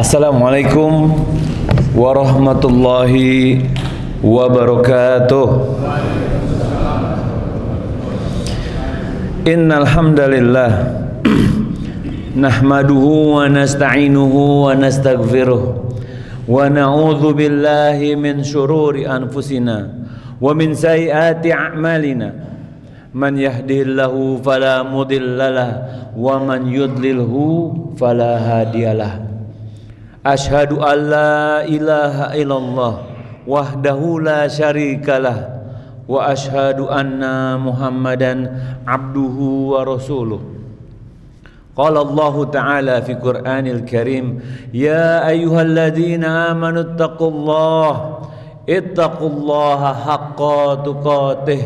Assalamualaikum warahmatullahi wabarakatuh. Innal hamdalillah nahmaduhu wa nasta'inuhu wa nastaghfiruh wa na'udzu billahi min syururi anfusina wa min sayyiati a'malina. Man yahdihillahu fala mudhillalah wa man yudlilhu fala hadiyalah. Asyhadu an la ilaha illallah wahdahu la syarikalah wa asyhadu anna Muhammadan abduhu wa rasuluh. Qala Allah Ta'ala fi Qur'anil Karim, ya ayyuhalladzina amanu ittaqullaha haqqa tuqatih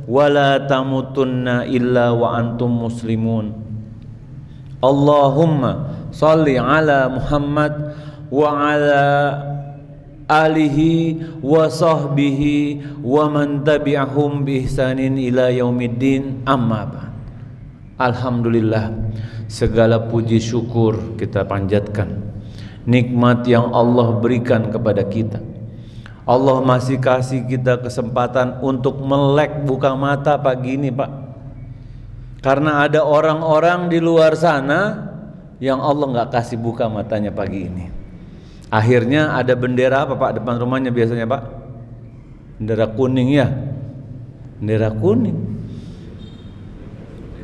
wa la tamutunna illa wa antum muslimun. Allahumma salli ala Muhammad wa ala alihi wa sahbihi wa man tabi'ahum bi ihsanin ila yaumiddin, amma ba'd. Alhamdulillah, segala puji syukur kita panjatkan nikmat yang Allah berikan kepada kita. Allah masih kasih kita kesempatan untuk melek buka mata pagi ini, Pak. Karena ada orang-orang di luar sana yang Allah nggak kasih buka matanya pagi ini. Akhirnya ada bendera apa, Pak, depan rumahnya biasanya, Pak? Bendera kuning, ya, bendera kuning.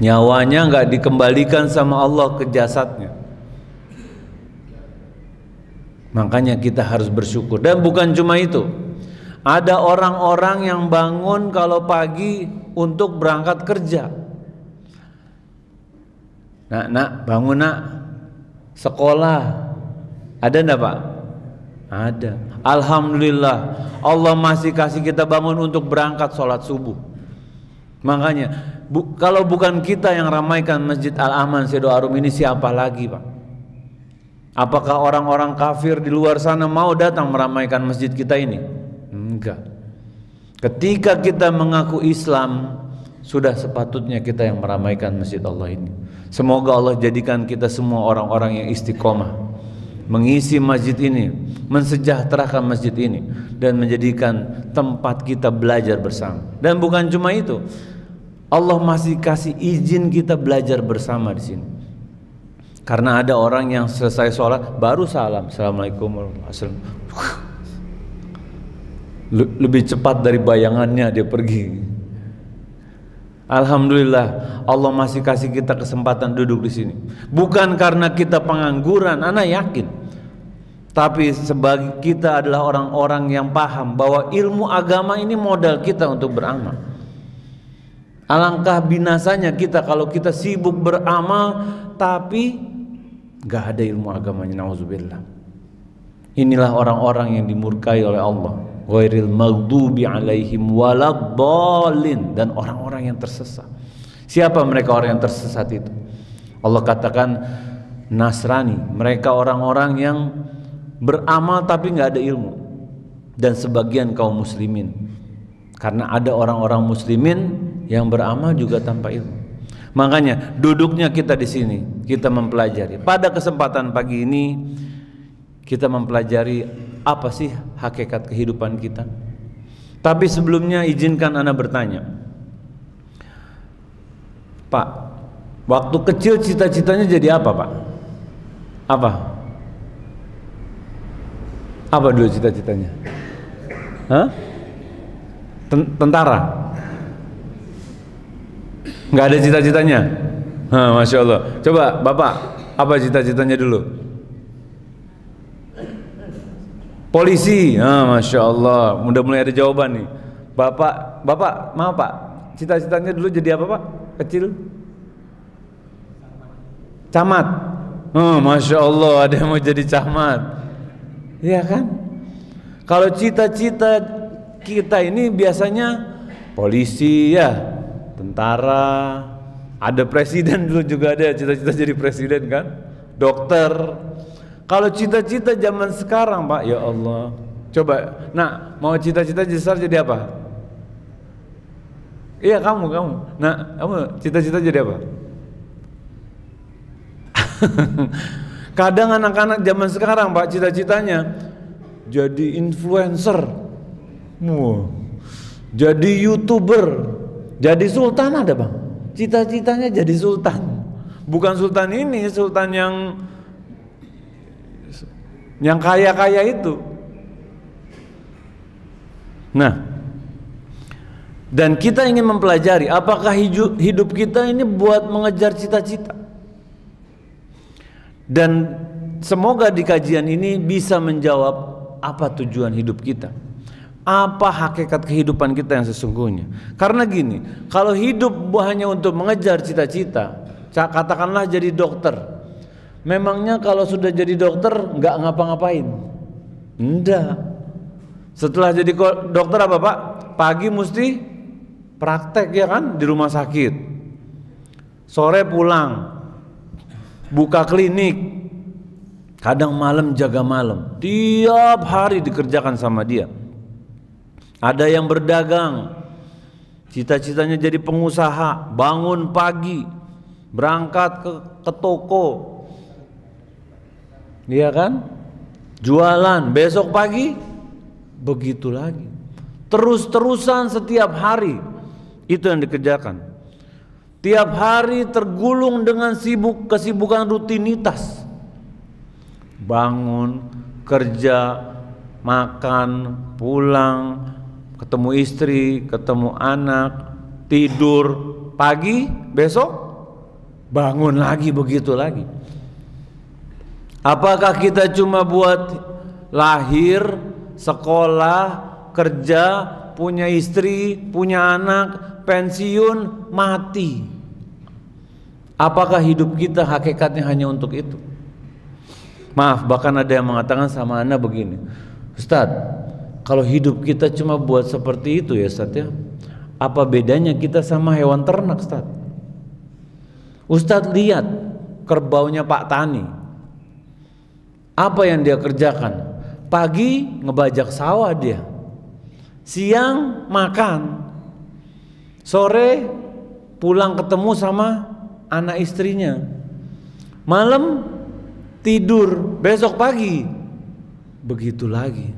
Nyawanya nggak dikembalikan sama Allah ke jasadnya. Makanya kita harus bersyukur. Dan bukan cuma itu, ada orang-orang yang bangun kalau pagi untuk berangkat kerja. Nak, bangun nak, sekolah. Ada enggak, Pak? Ada. Alhamdulillah, Allah masih kasih kita bangun untuk berangkat sholat subuh. Makanya kalau bukan kita yang ramaikan Masjid Al-Aman Sedo Arum ini, siapa lagi, Pak? Apakah orang-orang kafir di luar sana mau datang meramaikan masjid kita ini? Enggak. Ketika kita mengaku Islam, sudah sepatutnya kita yang meramaikan masjid Allah ini. Semoga Allah jadikan kita semua orang-orang yang istiqomah mengisi masjid ini, mensejahterakan masjid ini, dan menjadikan tempat kita belajar bersama. Dan bukan cuma itu, Allah masih kasih izin kita belajar bersama di sini. Karena ada orang yang selesai sholat baru salam, assalamualaikum warahmatullahi wabarakatuh. Lebih cepat dari bayangannya dia pergi. Alhamdulillah, Allah masih kasih kita kesempatan duduk di sini. Bukan karena kita pengangguran, anak yakin. Tapi sebagai kita adalah orang-orang yang paham bahwa ilmu agama ini modal kita untuk beramal. Alangkah binasanya kita kalau kita sibuk beramal tapi gak ada ilmu agamanya, nauzubillah. Inilah orang-orang yang dimurkai oleh Allah, ghairil maghdubi alaihim waladdallin, dan orang-orang yang tersesat. Siapa mereka orang yang tersesat itu? Allah katakan Nasrani, mereka orang-orang yang beramal tapi nggak ada ilmu, dan sebagian kaum muslimin. Karena ada orang-orang muslimin yang beramal juga tanpa ilmu. Makanya duduknya kita di sini, kita mempelajari. Pada kesempatan pagi ini kita mempelajari apa sih hakikat kehidupan kita. Tapi sebelumnya izinkan ana bertanya, Pak, waktu kecil cita-citanya jadi apa, Pak? Apa dulu cita-citanya? Hah? Tentara? Nggak ada cita-citanya? Masya Allah. Coba Bapak, apa cita-citanya dulu? Polisi. Masya Allah. Udah mulai ada jawaban nih. Bapak, maaf Pak, cita-citanya dulu jadi apa, Pak? Kecil? Camat. Masya Allah, ada yang mau jadi camat. Iya kan? Kalau cita-cita kita ini biasanya polisi, ya, tentara, ada presiden dulu juga ada cita-cita jadi presiden kan, dokter. Kalau cita-cita zaman sekarang, Pak, ya Allah, coba, nah, mau cita-cita besar jadi apa? Iya, kamu, nah, kamu cita-cita jadi apa? Kadang anak-anak zaman sekarang Pak, cita-citanya jadi influencer, jadi YouTuber, jadi sultan ada Bang. Cita-citanya jadi sultan. Bukan sultan ini, sultan yang kaya-kaya itu. Nah, dan kita ingin mempelajari apakah hidup kita ini buat mengejar cita-cita. Dan semoga di kajian ini bisa menjawab apa tujuan hidup kita, apa hakikat kehidupan kita yang sesungguhnya. Karena gini, kalau hidup hanya untuk mengejar cita-cita, katakanlah jadi dokter, memangnya kalau sudah jadi dokter nggak ngapa-ngapain? Enggak. Setelah jadi dokter apa Pak? Pagi mesti praktek ya kan di rumah sakit, sore pulang buka klinik, kadang malam jaga malam, tiap hari dikerjakan sama dia. Ada yang berdagang, cita-citanya jadi pengusaha, bangun pagi berangkat ke toko, iya kan, jualan, besok pagi begitu lagi, terus-terusan setiap hari. Itu yang dikerjakan. Tiap hari tergulung dengan kesibukan rutinitas. Bangun, kerja, makan, pulang, ketemu istri, ketemu anak, tidur, pagi, besok bangun lagi, begitu lagi. Apakah kita cuma buat lahir, sekolah, kerja, punya istri, punya anak, pensiun, mati? Apakah hidup kita hakikatnya hanya untuk itu? Maaf, bahkan ada yang mengatakan sama Anda begini, Ustadz, kalau hidup kita cuma buat seperti itu ya Ustadz ya, apa bedanya kita sama hewan ternak Ustadz? Ustadz lihat kerbaunya Pak Tani, apa yang dia kerjakan? Pagi ngebajak sawah dia, siang makan, sore pulang ketemu sama anak istrinya, malam tidur, besok pagi begitu lagi.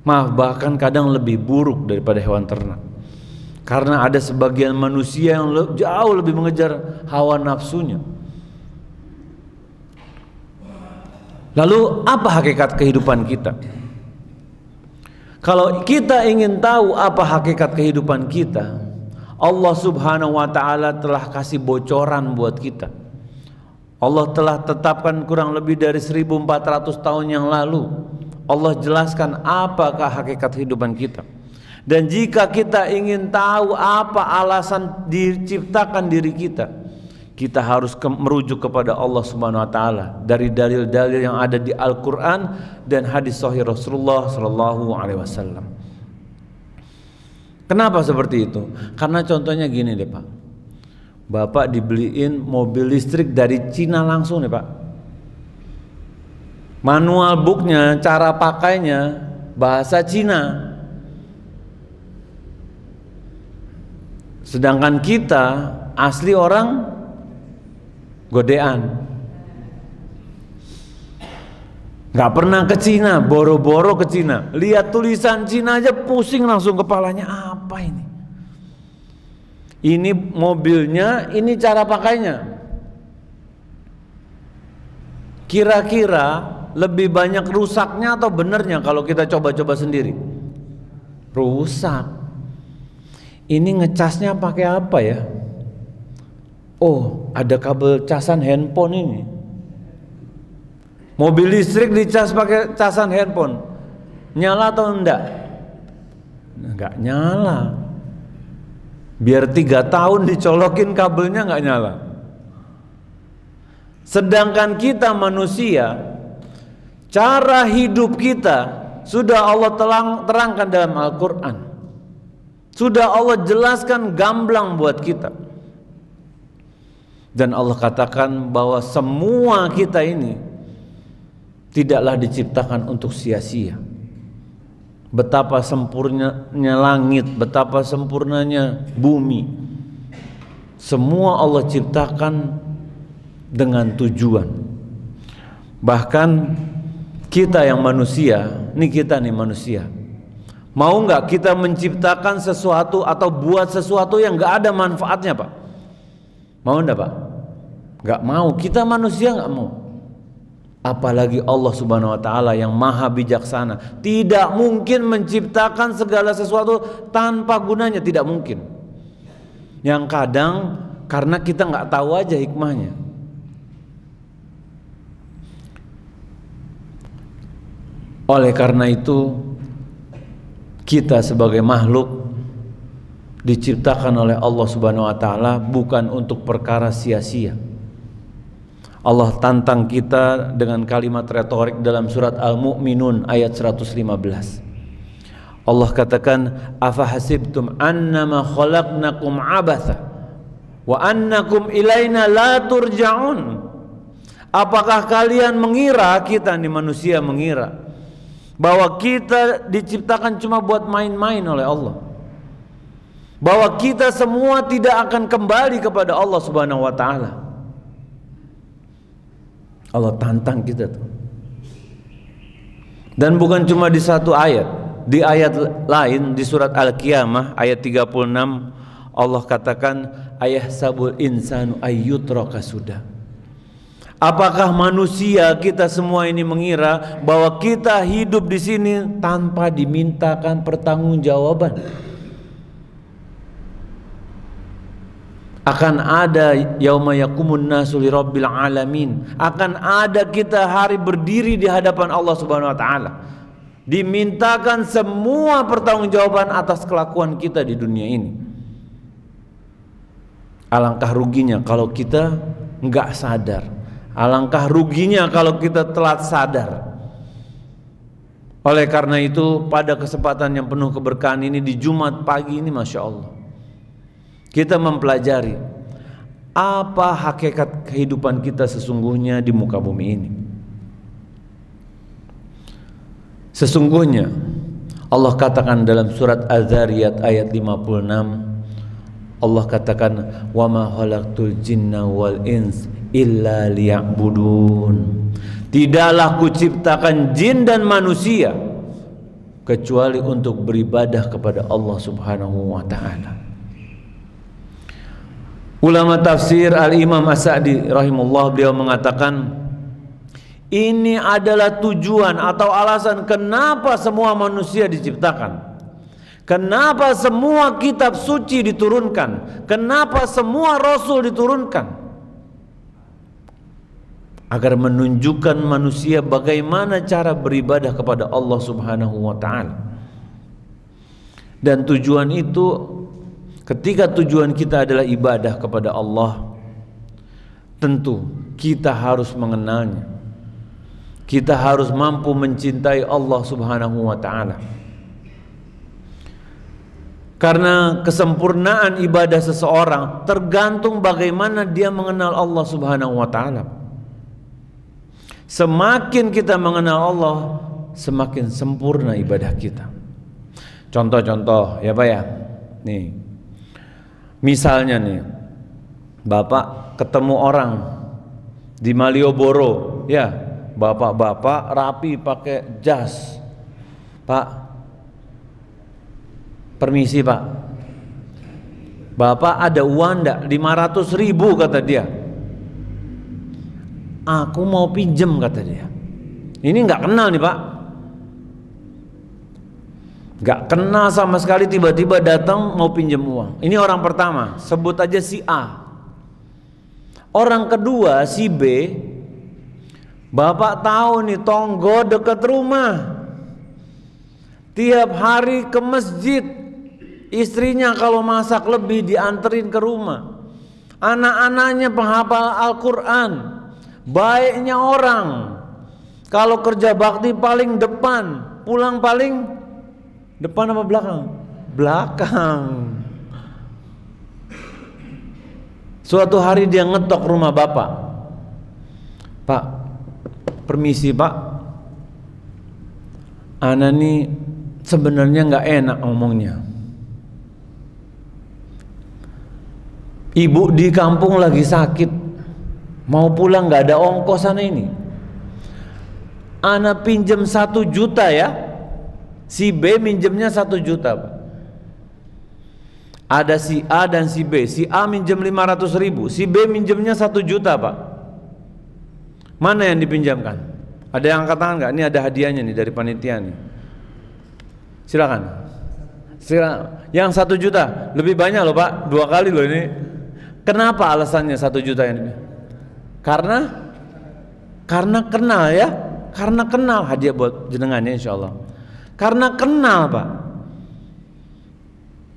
Maaf, bahkan kadang lebih buruk daripada hewan ternak, karena ada sebagian manusia yang jauh lebih mengejar hawa nafsunya. Lalu apa hakikat kehidupan kita? Kalau kita ingin tahu apa hakikat kehidupan kita, Allah Subhanahu wa ta'ala telah kasih bocoran buat kita. Allah telah tetapkan kurang lebih dari 1400 tahun yang lalu. Allah jelaskan apakah hakikat kehidupan kita. Dan jika kita ingin tahu apa alasan diciptakan diri kita, kita harus merujuk kepada Allah Subhanahu wa ta'ala dari dalil-dalil yang ada di Al-Quran dan hadis sahih Rasulullah sallallahu alaihi wasallam. Kenapa seperti itu? Karena contohnya gini deh Pak, Bapak dibeliin mobil listrik dari Cina langsung nih Pak, manual booknya, cara pakainya bahasa Cina. Sedangkan kita asli orang godean, nggak pernah ke Cina, boro-boro ke Cina, lihat tulisan Cina aja pusing langsung kepalanya, apa ini? Ini mobilnya, ini cara pakainya. Kira-kira lebih banyak rusaknya atau benernya kalau kita coba-coba sendiri? Rusak. Ini ngecasnya pakai apa ya? Oh, ada kabel casan handphone ini. Mobil listrik dicas pakai casan handphone, nyala atau enggak? Enggak nyala. Biar 3 tahun dicolokin kabelnya enggak nyala. Sedangkan kita manusia, cara hidup kita sudah Allah terangkan dalam Al-Quran, sudah Allah jelaskan gamblang buat kita. Dan Allah katakan bahwa semua kita ini tidaklah diciptakan untuk sia-sia. Betapa sempurnanya langit, betapa sempurnanya bumi, semua Allah ciptakan dengan tujuan. Bahkan kita yang manusia, kita nih manusia, mau nggak kita menciptakan sesuatu atau buat sesuatu yang nggak ada manfaatnya, Pak? Mau nggak, Pak? Nggak mau. Kita manusia nggak mau. Apalagi Allah Subhanahu wa Ta'ala yang maha bijaksana, tidak mungkin menciptakan segala sesuatu tanpa gunanya, tidak mungkin. Yang kadang karena kita nggak tahu aja hikmahnya. Oleh karena itu, kita sebagai makhluk diciptakan oleh Allah Subhanahu wa Ta'ala bukan untuk perkara sia-sia. Allah tantang kita dengan kalimat retorik dalam surat Al-Mu'minun ayat 115. Allah katakan, afahasibtum annama khalaqnakum abatha wa annakum ilaina la turja'un. Apakah kalian mengira, kita nih manusia mengira, bahwa kita diciptakan cuma buat main-main oleh Allah, bahwa kita semua tidak akan kembali kepada Allah Subhanahu wa Ta'ala? Allah tantang kita tuh. Dan bukan cuma di satu ayat, di ayat lain di surat Al-Qiyamah ayat 36 Allah katakan, ayahsabul insanu ayyutraka sudah. Apakah manusia kita semua ini mengira bahwa kita hidup di sini tanpa dimintakan pertanggungjawaban? Akan ada yauma yaqumun nasu lirabbil alamin, akan ada kita hari berdiri di hadapan Allah Subhanahu wa Ta'ala, dimintakan semua pertanggungjawaban atas kelakuan kita di dunia ini. Alangkah ruginya kalau kita nggak sadar, alangkah ruginya kalau kita telat sadar. Oleh karena itu, pada kesempatan yang penuh keberkahan ini di Jumat pagi ini, Masya Allah, kita mempelajari apa hakikat kehidupan kita sesungguhnya di muka bumi ini. Sesungguhnya Allah katakan dalam surat Az-Zariyat ayat 56, Allah katakan, wa ma khalaqtul jinna wal ins illa liya'budun. Tidaklah kuciptakan jin dan manusia kecuali untuk beribadah kepada Allah Subhanahu wa Ta'ala. Ulama tafsir Al-Imam As-Sa'di rahimahullah, beliau mengatakan, ini adalah tujuan atau alasan kenapa semua manusia diciptakan, kenapa semua kitab suci diturunkan, kenapa semua rasul diturunkan, agar menunjukkan manusia bagaimana cara beribadah kepada Allah Subhanahu wa Ta'ala. Dan tujuan itu, ketika tujuan kita adalah ibadah kepada Allah, tentu kita harus mengenalnya. Kita harus mampu mencintai Allah Subhanahu wa Ta'ala. Karena kesempurnaan ibadah seseorang tergantung bagaimana dia mengenal Allah Subhanahu wa Ta'ala. Semakin kita mengenal Allah, semakin sempurna ibadah kita. Contoh-contoh ya Pak ya. Nih, misalnya nih, Bapak ketemu orang di Malioboro, ya, bapak-bapak rapi pakai jas. Pak, permisi Pak, Bapak ada uang enggak? 500.000 kata dia. Aku mau pinjem kata dia. Ini nggak kenal nih Pak, nggak kenal sama sekali, tiba-tiba datang mau pinjem uang. Ini orang pertama, sebut aja si A. Orang kedua si B, Bapak tahu nih tonggo dekat rumah, tiap hari ke masjid, istrinya kalau masak lebih dianterin ke rumah, anak-anaknya penghafal Al-Quran, baiknya orang, kalau kerja bakti paling depan, pulang paling depan apa belakang? Belakang. Suatu hari dia ngetok rumah Bapak. Pak, permisi Pak, ana nih sebenarnya nggak enak ngomongnya. Ibu di kampung lagi sakit, mau pulang nggak ada ongkos sana ini. Ana pinjam 1 juta ya, si B minjemnya 1 juta Pak. Ada si A dan si B. Si A minjem 500.000, si B minjemnya 1 juta Pak. Mana yang dipinjamkan? Ada yang angkat tangan nggak? Ini ada hadiahnya nih dari panitia nih. Silakan. Yang 1 juta lebih banyak loh Pak, 2 kali loh ini. Kenapa alasannya 1 juta ini? Karena kenal ya. Karena kenal, hadiah buat jenengannya insyaallah. Karena kenal Pak.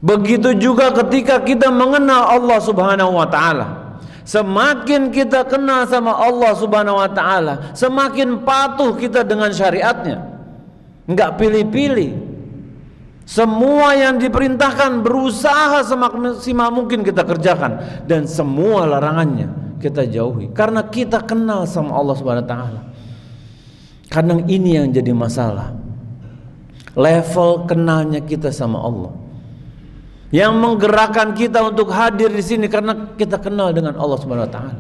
Begitu juga ketika kita mengenal Allah Subhanahu wa taala. Semakin kita kenal sama Allah Subhanahu wa taala, semakin patuh kita dengan syariatnya. Enggak pilih-pilih. Semua yang diperintahkan berusaha semaksimal mungkin kita kerjakan, dan semua larangannya kita jauhi karena kita kenal sama Allah Subhanahu wa taala. Kadang ini yang jadi masalah. Level kenalnya kita sama Allah. Yang menggerakkan kita untuk hadir di sini karena kita kenal dengan Allah Subhanahu wa taala.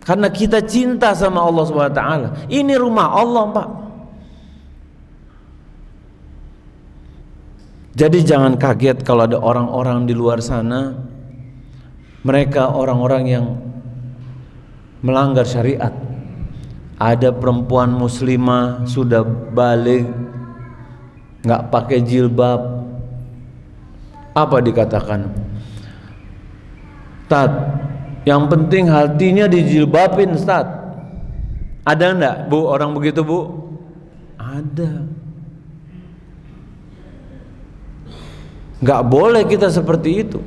Karena kita cinta sama Allah Subhanahu wa taala. Ini rumah Allah, Pak. Jadi jangan kaget kalau ada orang-orang di luar sana, mereka orang-orang yang melanggar syariat. Ada perempuan muslimah sudah balik, nggak pakai jilbab. Apa dikatakan? Ustaz, yang penting hatinya dijilbabin, Ustaz. Ada enggak Bu orang begitu Bu? Ada. Nggak boleh kita seperti itu.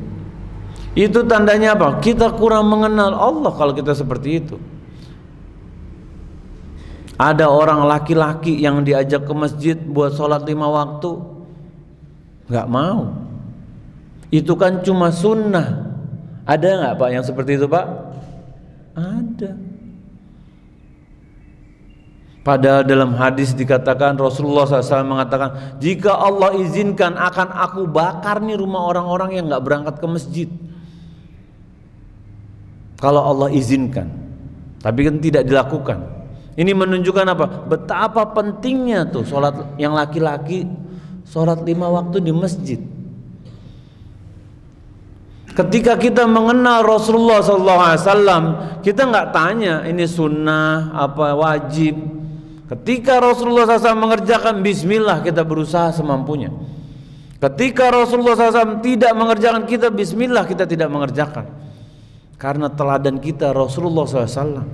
Itu tandanya apa? Kita kurang mengenal Allah kalau kita seperti itu. Ada orang laki-laki yang diajak ke masjid buat sholat 5 waktu, nggak mau. Itu kan cuma sunnah. Ada nggak Pak yang seperti itu Pak? Ada. Padahal dalam hadis dikatakan, Rasulullah SAW mengatakan, jika Allah izinkan akan aku bakar nih rumah orang-orang yang nggak berangkat ke masjid. Kalau Allah izinkan. Tapi kan tidak dilakukan. Ini menunjukkan apa? Betapa pentingnya tuh sholat yang laki-laki, sholat 5 waktu di masjid. Ketika kita mengenal Rasulullah SAW, kita nggak tanya ini sunnah apa wajib. Ketika Rasulullah SAW mengerjakan bismillah, kita berusaha semampunya. Ketika Rasulullah SAW tidak mengerjakan, kita bismillah, kita tidak mengerjakan. Karena teladan kita Rasulullah SAW.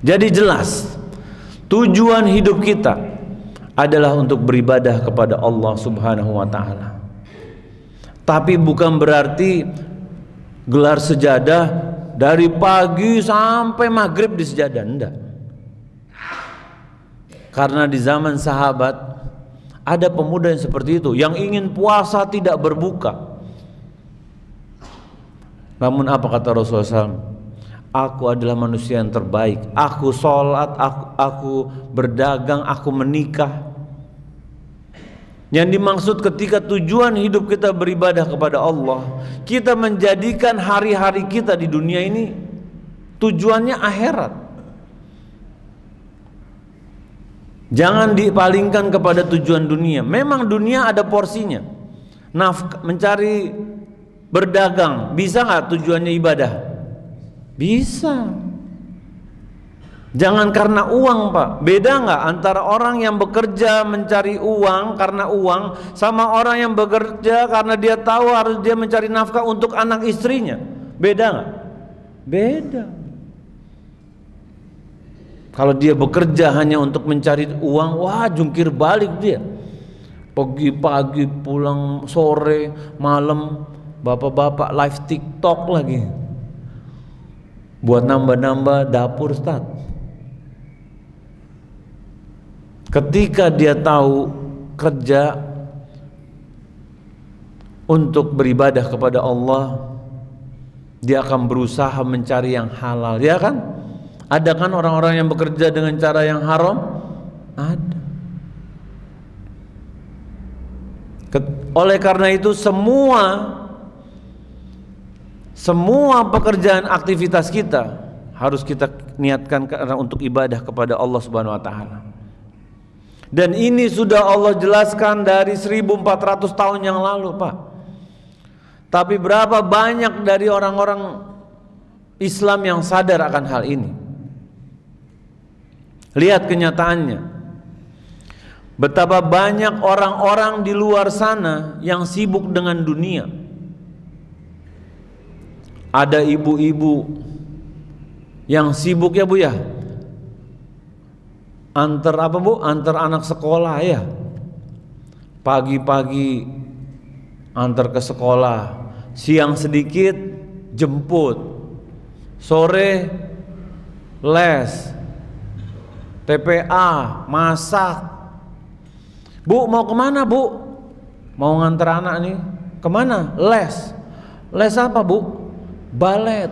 Jadi jelas, tujuan hidup kita adalah untuk beribadah kepada Allah Subhanahu wa taala. Tapi bukan berarti gelar sejadah dari pagi sampai maghrib di sejadah, enggak. Karena di zaman sahabat ada pemuda yang seperti itu, yang ingin puasa tidak berbuka. Namun apa kata Rasulullah SAW? Aku adalah manusia yang terbaik. Aku sholat, aku berdagang, aku menikah. Yang dimaksud ketika tujuan hidup kita beribadah kepada Allah, kita menjadikan hari-hari kita di dunia ini tujuannya akhirat. Jangan dipalingkan kepada tujuan dunia. Memang dunia ada porsinya. Mencari berdagang, bisa nggak tujuannya ibadah? Bisa. Jangan karena uang Pak. Beda nggak antara orang yang bekerja mencari uang karena uang, sama orang yang bekerja karena dia tahu harus dia mencari nafkah untuk anak istrinya? Beda nggak? Beda. Kalau dia bekerja hanya untuk mencari uang, wah jungkir balik dia. Pagi-pagi pulang sore, malam, bapak-bapak live TikTok lagi. Buat nambah-nambah dapur Ustaz. Ketika dia tahu kerja untuk beribadah kepada Allah, dia akan berusaha mencari yang halal, ya kan? Ada kan orang-orang yang bekerja dengan cara yang haram? Ada. Oleh karena itu semua pekerjaan aktivitas kita harus kita niatkan karena untuk ibadah kepada Allah Subhanahu wa taala. Dan ini sudah Allah jelaskan dari 1400 tahun yang lalu, Pak. Tapi berapa banyak dari orang-orang Islam yang sadar akan hal ini? Lihat kenyataannya. Betapa banyak orang-orang di luar sana yang sibuk dengan dunia. Ada ibu-ibu yang sibuk ya Bu ya, antar apa Bu? Antar anak sekolah ya. Pagi-pagi antar ke sekolah, siang sedikit jemput, sore les, TPA, masak. Bu mau kemana Bu? Mau nganter anak nih. Kemana? Les. Les apa Bu? Balet.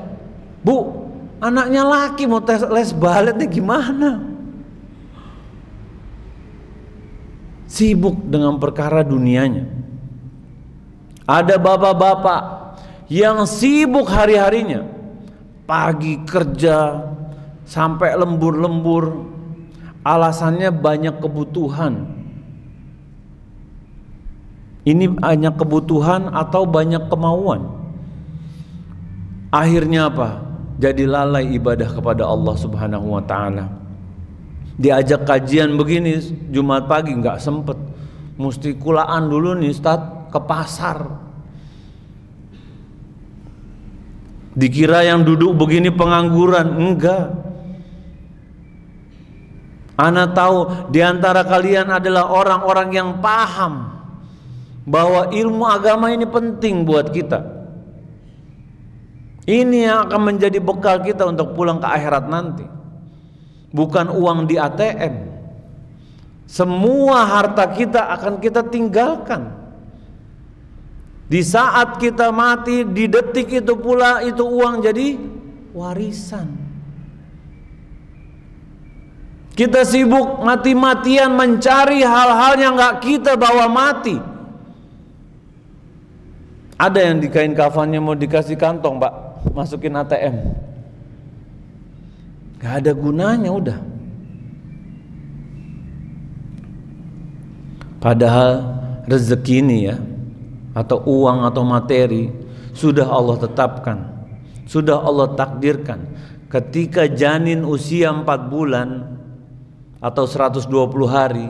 Bu, anaknya laki mau les baletnya gimana? Sibuk dengan perkara dunianya. Ada bapak-bapak yang sibuk hari-harinya, pagi kerja sampai lembur-lembur, alasannya banyak kebutuhan. Ini hanya kebutuhan atau banyak kemauan. Akhirnya apa? Jadi lalai ibadah kepada Allah Subhanahu wa taala. Diajak kajian begini Jumat pagi nggak sempet, mesti kulaan dulu nih Ustaz, ke pasar. Dikira yang duduk begini pengangguran, enggak. Ana tahu di antara kalian adalah orang-orang yang paham bahwa ilmu agama ini penting buat kita. Ini yang akan menjadi bekal kita untuk pulang ke akhirat nanti. Bukan uang di ATM. Semua harta kita akan kita tinggalkan. Di saat kita mati, di detik itu pula itu uang jadi warisan. Kita sibuk mati-matian mencari hal-hal yang gak kita bawa mati. Ada yang di kain kafannya mau dikasih kantong Pak, masukin ATM, gak ada gunanya udah. Padahal rezeki ini ya, atau uang atau materi sudah Allah tetapkan, sudah Allah takdirkan. Ketika janin usia 4 bulan atau 120 hari,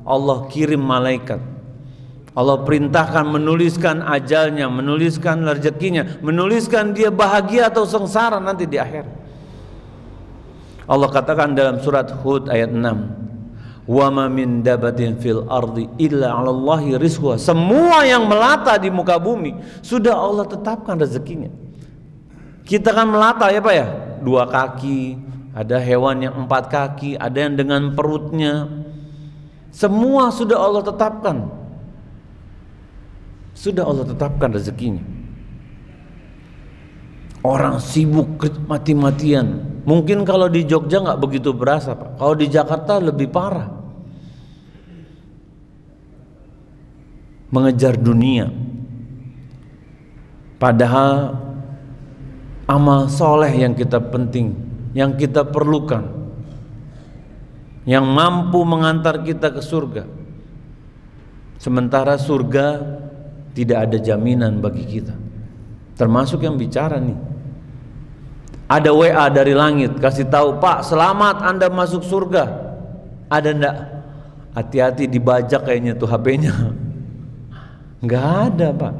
Allah kirim malaikat. Allah perintahkan menuliskan ajalnya, menuliskan rezekinya, menuliskan dia bahagia atau sengsara nanti di akhir. Allah katakan dalam surat Hud ayat 6, wa ma min dabatin fil ardi illa 'alallahi rizquha. Semua yang melata di muka bumi sudah Allah tetapkan rezekinya. Kita kan melata ya Pak ya, 2 kaki, ada hewan yang 4 kaki, ada yang dengan perutnya. Semua sudah Allah tetapkan. Sudah Allah tetapkan rezekinya. Orang sibuk mati-matian. Mungkin kalau di Jogja nggak begitu berasa Pak. Kalau di Jakarta lebih parah. Mengejar dunia. Padahal amal soleh yang kita penting, yang kita perlukan, yang mampu mengantar kita ke surga. Sementara surga tidak ada jaminan bagi kita. Termasuk yang bicara nih. Ada WA dari langit kasih tahu, Pak selamat Anda masuk surga. Ada enggak? Hati-hati dibajak kayaknya tuh HP-nya. Enggak ada Pak.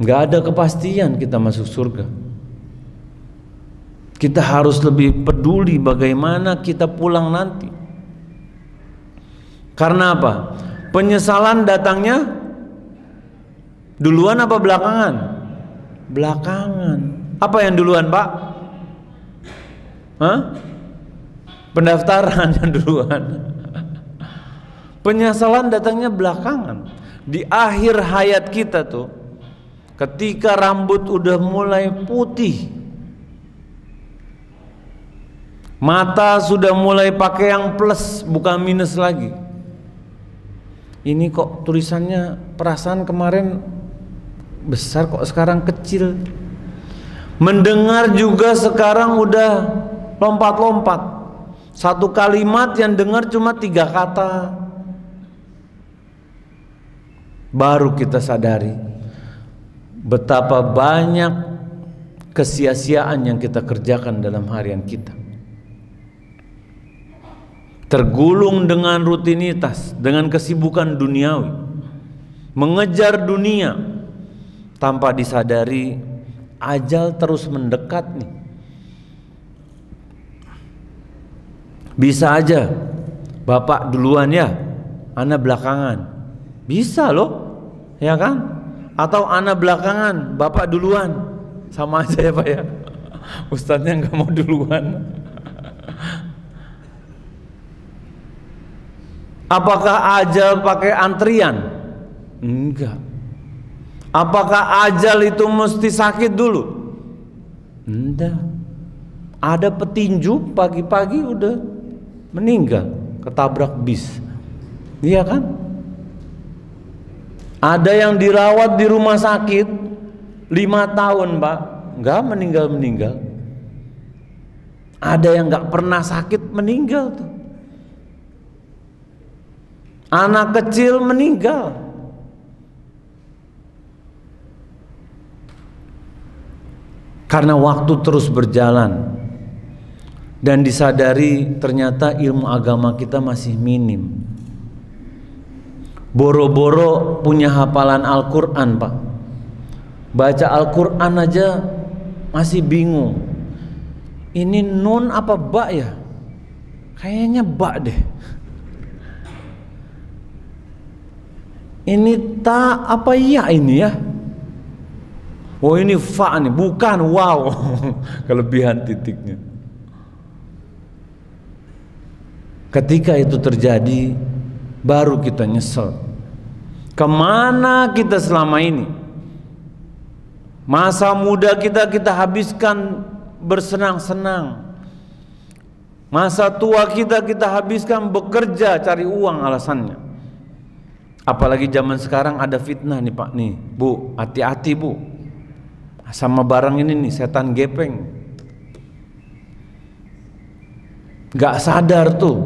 Enggak ada kepastian kita masuk surga. Kita harus lebih peduli bagaimana kita pulang nanti. Karena apa? Penyesalan datangnya duluan apa belakangan? Belakangan. Apa yang duluan Pak? Hah? Pendaftaran yang duluan. Penyesalan datangnya belakangan. Di akhir hayat kita tuh, ketika rambut udah mulai putih, mata sudah mulai pakai yang plus bukan minus lagi. Ini kok tulisannya perasaan kemarin besar kok sekarang kecil. Mendengar juga sekarang udah lompat-lompat. Satu kalimat yang dengar cuma 3 kata. Baru kita sadari betapa banyak kesia-siaan yang kita kerjakan dalam harian kita. Tergulung dengan rutinitas, dengan kesibukan duniawi, mengejar dunia tanpa disadari ajal terus mendekat nih. Bisa aja bapak duluan ya, ana belakangan. Bisa loh, ya kan? Atau ana belakangan, bapak duluan. Sama aja ya Pak ya. Ustadznya nggak mau duluan. Apakah ajal pakai antrian? Enggak. Apakah ajal itu mesti sakit dulu? Enggak. Ada petinju pagi-pagi udah meninggal ketabrak bis. Iya kan? Ada yang dirawat di rumah sakit 5 tahun Pak, enggak meninggal. Ada yang enggak pernah sakit meninggal tuh. Anak kecil meninggal. Karena waktu terus berjalan dan disadari ternyata ilmu agama kita masih minim. Boro-boro punya hafalan Al-Quran Pak, baca Al-Quran aja masih bingung. Ini nun apa ba ya? Kayaknya ba deh. Ini ta apa ya ini ya? Oh ini fa nih, bukan wow. Kelebihan titiknya. Ketika itu terjadi, baru kita nyesel. Kemana kita selama ini? Masa muda kita habiskan bersenang-senang. Masa tua kita habiskan bekerja cari uang alasannya. Apalagi zaman sekarang ada fitnah nih Pak nih, Bu, hati-hati Bu. Sama barang ini nih setan gepeng. Gak sadar tuh.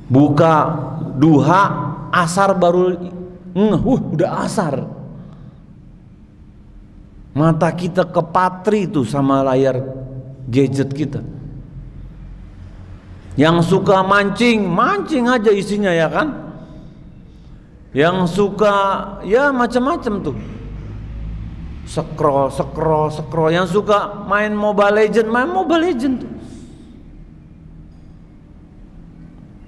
Buka duha, asar baru udah asar. Mata kita kepatri tuh sama layar gadget kita. Yang suka mancing aja isinya ya kan? Yang suka ya macam-macam tuh. Scroll. Yang suka main Mobile Legend tuh.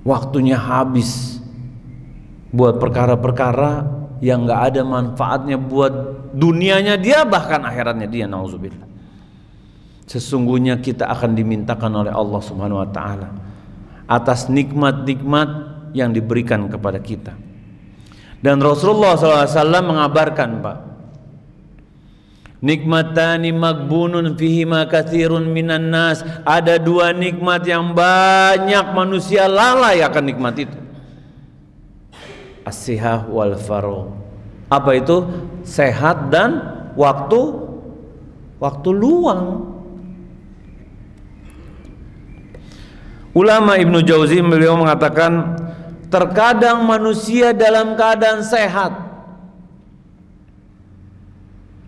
Waktunya habis buat perkara-perkara yang gak ada manfaatnya buat dunianya dia, bahkan akhiratnya dia. Nauzubillah. Sesungguhnya kita akan dimintakan oleh Allah Subhanahu wa taala atas nikmat-nikmat yang diberikan kepada kita. Dan Rasulullah SAW mengabarkan Pak, nikmatani magbunun fihima katsirun minan nas. Ada 2 nikmat yang banyak manusia lalai akan nikmat itu. As-sihah wal faragh. Apa itu? Sehat dan waktu luang. Ulama Ibnu Jauzi beliau mengatakan, terkadang manusia dalam keadaan sehat,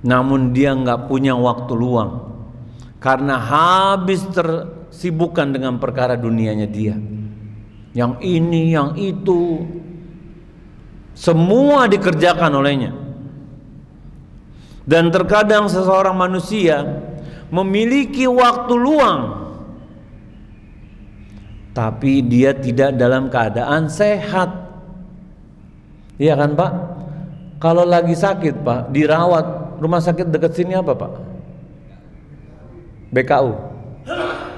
namun dia nggak punya waktu luang karena habis tersibukkan dengan perkara dunianya dia. Yang ini, yang itu, semua dikerjakan olehnya. Dan terkadang seseorang manusia memiliki waktu luang, tapi dia tidak dalam keadaan sehat. Iya kan Pak? Kalau lagi sakit Pak, dirawat rumah sakit dekat sini apa Pak? BKU.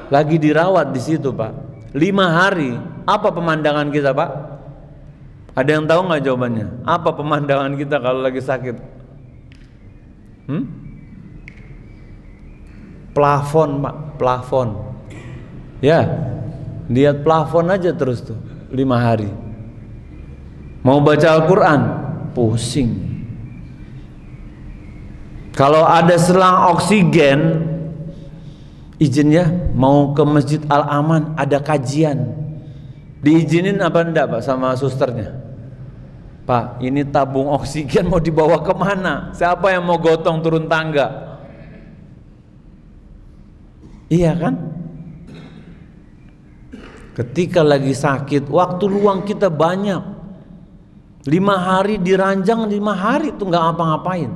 Lagi dirawat di situ Pak, 5 hari. Apa pemandangan kita Pak? Ada yang tahu nggak jawabannya? Apa pemandangan kita kalau lagi sakit? Plafon Pak, plafon. Ya, lihat plafon aja terus tuh 5 hari. Mau baca Al-Quran pusing. Kalau ada selang oksigen, izin ya, mau ke Masjid Al-Aman, ada kajian, diizinin apa enggak Pak sama susternya? Pak, ini tabung oksigen mau dibawa kemana? Siapa yang mau gotong turun tangga? Iya kan? Ketika lagi sakit, waktu luang kita banyak. 5 hari diranjang, 5 hari itu nggak apa-ngapain.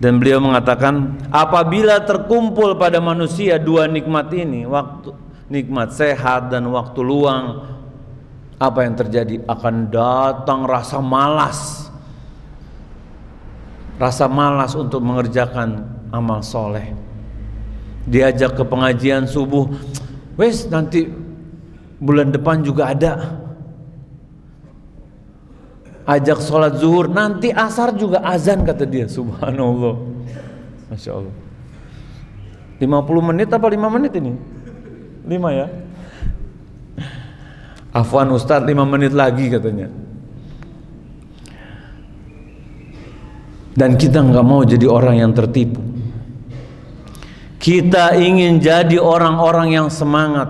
Dan beliau mengatakan, apabila terkumpul pada manusia 2 nikmat ini, waktu nikmat sehat dan waktu luang, apa yang terjadi? Akan datang rasa malas. Rasa malas untuk mengerjakan amal soleh. Diajak ke pengajian subuh, wes nanti bulan depan juga ada. Ajak sholat zuhur, nanti asar juga azan kata dia. Subhanallah, Masya Allah. 50 menit apa 5 menit ini? 5 ya. Afwan Ustadz, 5 menit lagi katanya. Dan kita nggak mau jadi orang yang tertipu. Kita ingin jadi orang-orang yang semangat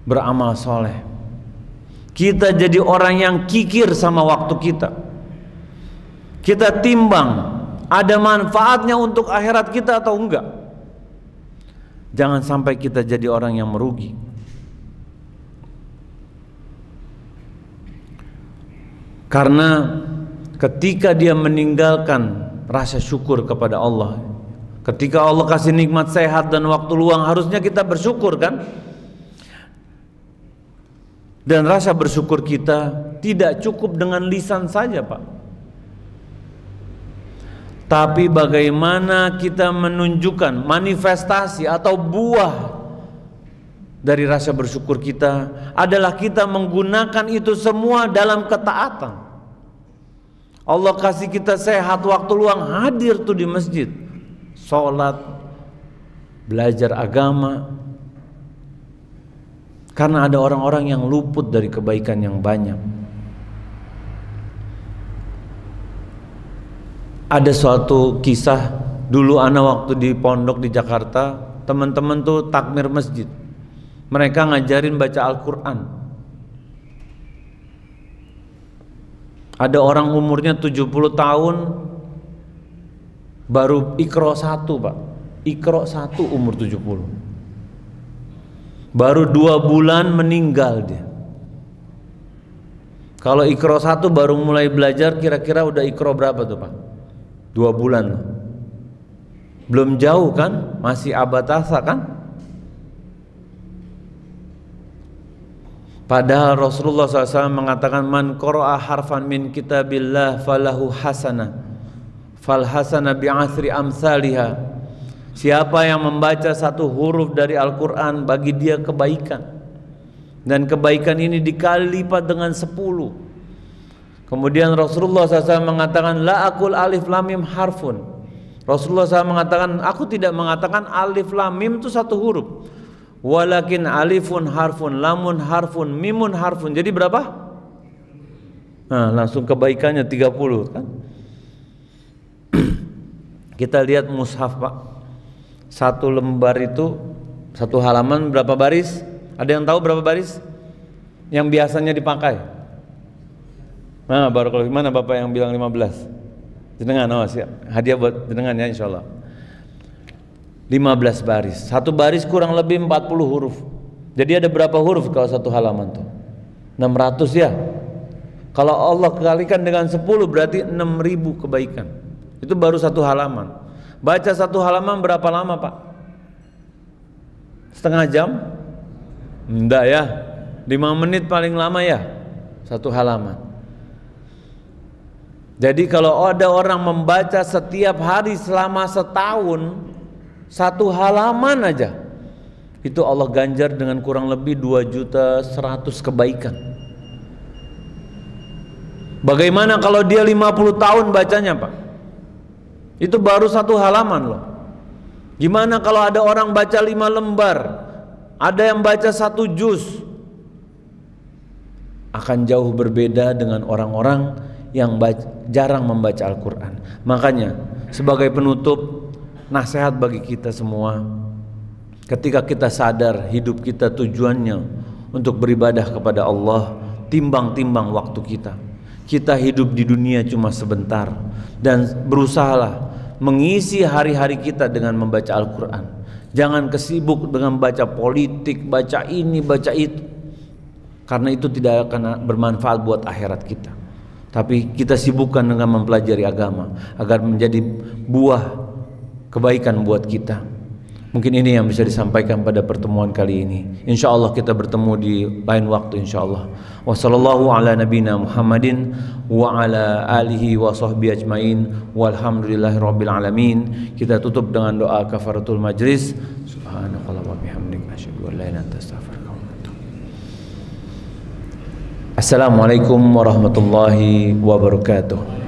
beramal soleh. Kita jadi orang yang kikir sama waktu kita. Kita timbang, ada manfaatnya untuk akhirat kita atau enggak. Jangan sampai kita jadi orang yang merugi. Karena ketika dia meninggalkan rasa syukur kepada Allah, ketika Allah kasih nikmat sehat dan waktu luang, harusnya kita bersyukur kan? Dan rasa bersyukur kita tidak cukup dengan lisan saja Pak, tapi bagaimana kita menunjukkan manifestasi atau buah dari rasa bersyukur kita adalah kita menggunakan itu semua dalam ketaatan. Allah kasih kita sehat, waktu luang, hadir tuh di masjid, sholat, belajar agama. Karena ada orang-orang yang luput dari kebaikan yang banyak. Ada suatu kisah, dulu ana waktu di pondok di Jakarta, teman-teman tuh takmir masjid. Mereka ngajarin baca Al-Quran. Ada orang umurnya 70 tahun baru Iqra 1 Pak. Iqra 1 umur 70. Baru 2 bulan meninggal dia. Kalau Iqra 1 baru mulai belajar, kira-kira udah Iqra berapa tuh Pak? 2 bulan. Belum jauh kan? Masih abatasa kan? Padahal Rasulullah SAW mengatakan, man qara'a harfan min kitabillah falahu hasanah, fal hasanah bi'asri amsalihah. Siapa yang membaca 1 huruf dari Al-Quran, bagi dia kebaikan, dan kebaikan ini dikali lipat dengan 10. Kemudian Rasulullah SAW mengatakan, la aqul alif lam mim harfun. Rasulullah SAW mengatakan, aku tidak mengatakan alif lam mim itu 1 huruf, walakin alifun harfun, lamun harfun, mimun harfun. Jadi berapa? Nah, langsung kebaikannya 30 kan? Kita lihat mushaf Pak. 1 lembar itu 1 halaman berapa baris? Ada yang tahu berapa baris yang biasanya dipakai? Nah, baru kalau gimana Bapak yang bilang 15? Jenengan, oh siap. Hadiah buat jenengan ya insyaallah. 15 baris. 1 baris kurang lebih 40 huruf. Jadi ada berapa huruf kalau 1 halaman tuh? 600 ya. Kalau Allah kalikan dengan 10 berarti 6.000 kebaikan. Itu baru 1 halaman. Baca 1 halaman berapa lama Pak? Setengah jam? Enggak ya, 5 menit paling lama ya 1 halaman. Jadi kalau ada orang membaca setiap hari selama setahun 1 halaman aja, itu Allah ganjar dengan kurang lebih 2.100.000 kebaikan. Bagaimana kalau dia 50 tahun bacanya Pak? Itu baru 1 halaman loh. Gimana kalau ada orang baca 5 lembar, ada yang baca 1 juz? Akan jauh berbeda dengan orang-orang yang jarang membaca Al-Quran. Makanya sebagai penutup, nasihat bagi kita semua, ketika kita sadar hidup kita tujuannya untuk beribadah kepada Allah, timbang-timbang waktu kita. Kita hidup di dunia cuma sebentar, dan berusahalah mengisi hari-hari kita dengan membaca Al-Quran. Jangan kesibuk dengan baca politik, baca ini, baca itu, karena itu tidak akan bermanfaat buat akhirat kita. Tapi kita sibukkan dengan mempelajari agama agar menjadi buah kebaikan buat kita. Mungkin ini yang bisa disampaikan pada pertemuan kali ini. Insya Allah kita bertemu di lain waktu, insya Allah. Wassallallahu ala nabina Muhammadin wa ala alihi wa sahbihi ajmain walhamdulillahi rabbil alamin. Kita tutup dengan doa kafaratul majlis. Subhanakallah wa bihamdika asyhadu an la ilaha illa anta astaghfiruka wa atubu ilaik. Assalamualaikum warahmatullahi wabarakatuh.